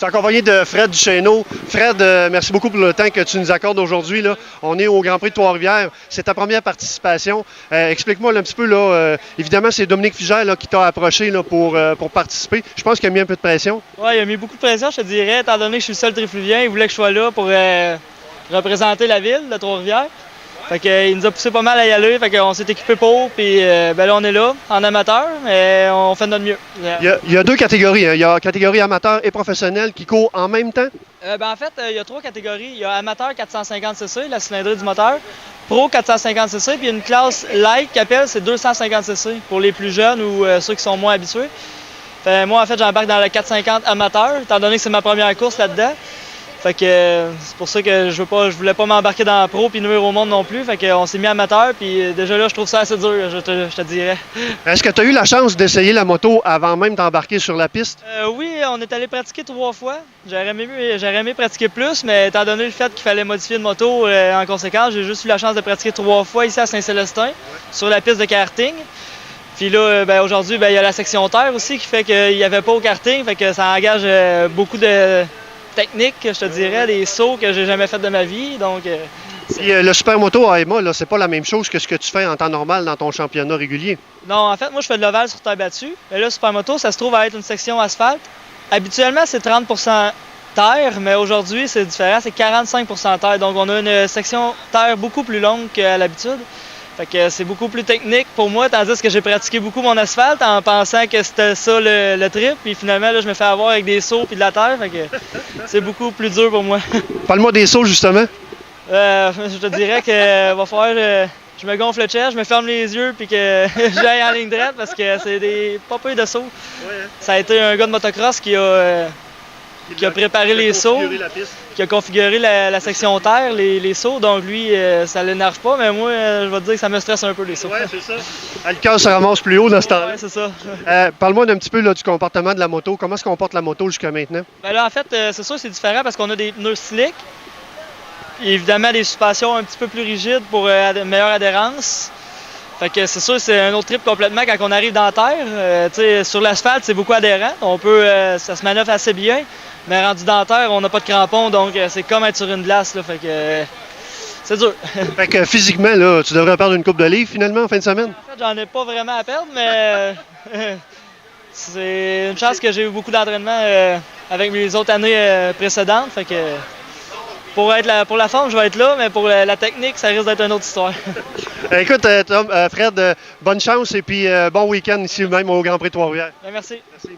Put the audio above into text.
suis accompagné de Fred Duchesneau. Fred, merci beaucoup pour le temps que tu nous accordes aujourd'hui. On est au Grand Prix de Trois-Rivières. C'est ta première participation. Explique-moi un petit peu. Évidemment, c'est Dominique Fugère qui t'a approché pour participer. Je pense qu'il a mis un peu de pression. Oui, il a mis beaucoup de pression, je te dirais, étant donné que je suis le seul trifluvien. Il voulait que je sois là pour représenter la ville de Trois-Rivières. Fait qu'il nous a poussé pas mal à y aller, fait qu'on s'est équipé pour, puis là on est là, en amateur, mais on fait de notre mieux. Il y a deux catégories, hein. Il y a la catégorie amateur et professionnel qui court en même temps? En fait, il y a trois catégories. Il y a amateur 450cc, la cylindrée du moteur, pro 450cc, puis il y a une classe light qui appelle, c'est 250cc pour les plus jeunes ou ceux qui sont moins habitués. Moi en fait j'embarque dans le 450 amateur, étant donné que c'est ma première course là-dedans. Fait que c'est pour ça que je voulais pas m'embarquer dans la pro puis numéro au monde non plus. Fait qu'on s'est mis amateur puis déjà là je trouve ça assez dur, je te dirais. Est-ce que tu as eu la chance d'essayer la moto avant même d'embarquer sur la piste? Oui, on est allé pratiquer 3 fois. J'aurais aimé pratiquer plus, mais étant donné le fait qu'il fallait modifier une moto en conséquence, j'ai juste eu la chance de pratiquer 3 fois ici à Saint-Célestin sur la piste de karting. Puis là, aujourd'hui, il y a la section terre aussi qui fait qu'il n'y avait pas au karting, fait que ça engage beaucoup de technique, je te dirais, des sauts que j'ai jamais fait de ma vie. Donc, le supermoto AEMA, c'est pas la même chose que ce que tu fais en temps normal dans ton championnat régulier. Non, en fait, moi, je fais de l'ovale sur terre battue. Mais là, supermoto, ça se trouve à être une section asphalte. Habituellement, c'est 30 terre, mais aujourd'hui, c'est différent, c'est 45 terre. Donc, on a une section terre beaucoup plus longue qu'à l'habitude. Fait que c'est beaucoup plus technique pour moi, tandis que j'ai pratiqué beaucoup mon asphalte en pensant que c'était ça le trip. Puis finalement, là, je me fais avoir avec des sauts et de la terre. Fait que c'est beaucoup plus dur pour moi. Parle-moi des sauts, justement. Je te dirais que va falloir je me gonfle le chest, je me ferme les yeux puis que j'aille en ligne droite parce que c'est des pas peu de sauts. Ouais, hein? Ça a été un gars de motocross qui a préparé les sauts, qui a configuré la section terre, les sauts. Donc lui, ça l'énerve pas, mais moi, je vais te dire que ça me stresse un peu les sauts. Oui, c'est ça. Le cœur se ramasse plus haut dans ce temps-là. Oui, c'est ça. Parle-moi un petit peu du comportement de la moto. Comment se comporte la moto jusqu'à maintenant? Là, en fait, c'est sûr, c'est différent parce qu'on a des pneus slick. Et évidemment, des suspensions un petit peu plus rigides pour une meilleure adhérence. Fait que c'est sûr, c'est un autre trip complètement quand on arrive dans la terre. Sur l'asphalte, c'est beaucoup adhérent. Ça se manœuvre assez bien. Mais rendu dans la terre, on n'a pas de crampons, donc c'est comme être sur une glace. Là, fait que c'est dur. Fait que physiquement, là, tu devrais perdre une coupe de livres finalement en fin de semaine? En fait, j'en ai pas vraiment à perdre, mais c'est une chance que j'ai eu beaucoup d'entraînement avec mes autres années précédentes. Fait que pour la forme, je vais être là, mais pour la technique, ça risque d'être une autre histoire. Écoute, Fred, bonne chance et puis bon week-end ici même au Grand Prix de Trois-Rivières. Merci. Merci.